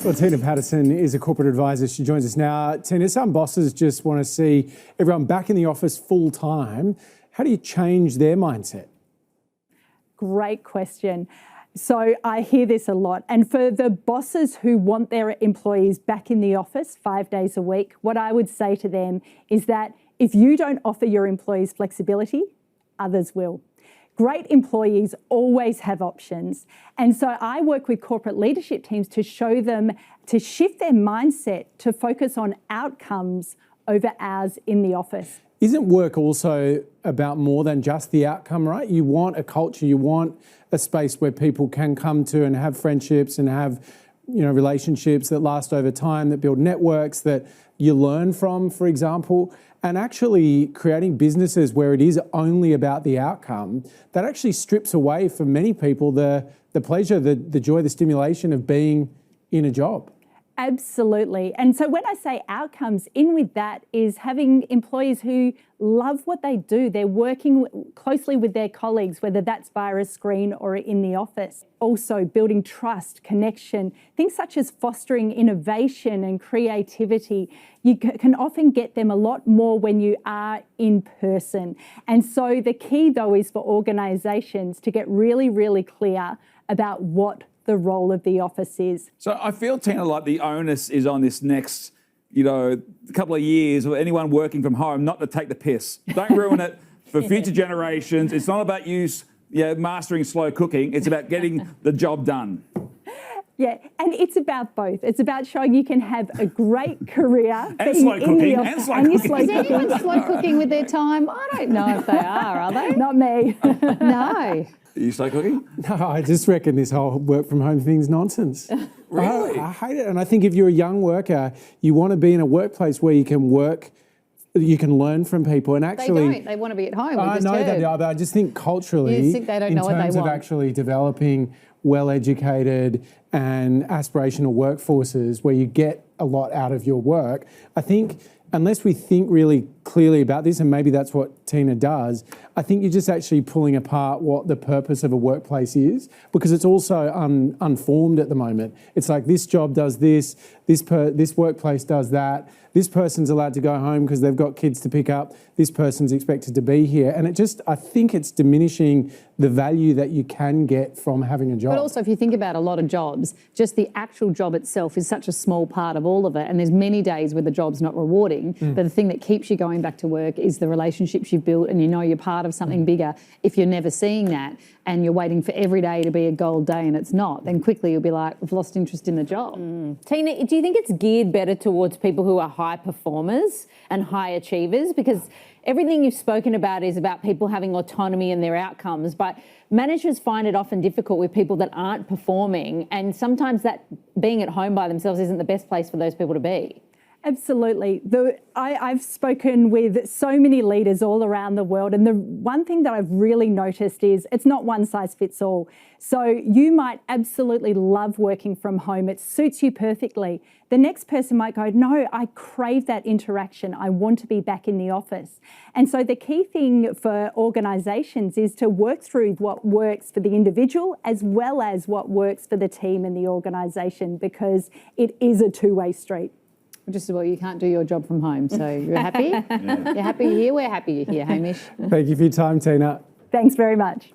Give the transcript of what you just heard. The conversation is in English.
Well, Tina Paterson is a corporate advisor. She joins us now. Tina, some bosses just want to see everyone back in the office full time. How do you change their mindset? Great question. So I hear this a lot. And for the bosses who want their employees back in the office 5 days a week, what I would say to them is that if you don't offer your employees flexibility, others will. Great employees always have options. And so I work with corporate leadership teams to show them to shift their mindset to focus on outcomes over hours in the office. Isn't work also about more than just the outcome, right? You want a culture, you want a space where people can come to and have friendships and have, relationships that last over time, that build networks that you learn from, for example, and actually creating businesses where it is only about the outcome, that actually strips away from many people the pleasure, the joy, the stimulation of being in a job. Absolutely. And so when I say outcomes, in with that is having employees who love what they do. They're working closely with their colleagues, whether that's via a screen or in the office. Also building trust, connection, things such as fostering innovation and creativity. You can often get them a lot more when you are in person. And so the key though is for organisations to get really, really clear about what the role of the office is. So I feel, Tina, like the onus is on this next, couple of years, or anyone working from home, not to take the piss. Don't ruin it for future generations. It's not about you mastering slow cooking. It's about getting the job done. Yeah, and it's about both. It's about showing you can have a great career. And slow cooking. And slow cooking. Is anyone slow cooking with their time? I don't know if they are they? Not me. No. Are you slow cooking? No, I just reckon this whole work from home thing's nonsense. Really? I hate it. And I think if you're a young worker, you want to be in a workplace where you can work, you can learn from people. And actually, they don't. They want to be at home. I know that they are, but I just think culturally, You think they don't know what they in terms of want. actually developing well-educated and aspirational workforces where you get a lot out of your work, I think unless we think really clearly about this, and maybe that's what Tina does, I think you're just actually pulling apart what the purpose of a workplace is, because it's also unformed at the moment. It's like this job does this workplace does that, this person's allowed to go home because they've got kids to pick up, this person's expected to be here. And I think it's diminishing the value that you can get from having a job. But also, if you think about a lot of jobs, just the actual job itself is such a small part of all of it. And there's many days where the job's not rewarding, but the thing that keeps you going back to work is the relationships you've built, and you're part of something bigger. If you're never seeing that and you're waiting for every day to be a gold day and it's not, then quickly you'll be like, I've lost interest in the job. Tina, do you think it's geared better towards people who are high performers and high achievers? Because everything you've spoken about is about people having autonomy in their outcomes, but managers find it often difficult with people that aren't performing, and sometimes that being at home by themselves isn't the best place for those people to be. Absolutely. I've spoken with so many leaders all around the world, and the one thing that I've really noticed is it's not one size fits all. So you might absolutely love working from home. It suits you perfectly. The next person might go, no, I crave that interaction. I want to be back in the office. And so the key thing for organisations is to work through what works for the individual as well as what works for the team and the organisation, because it is a two-way street. Just as well, you can't do your job from home. So you're happy? You're happy here? We're happy you're here, Hamish. Thank you for your time, Tina. Thanks very much.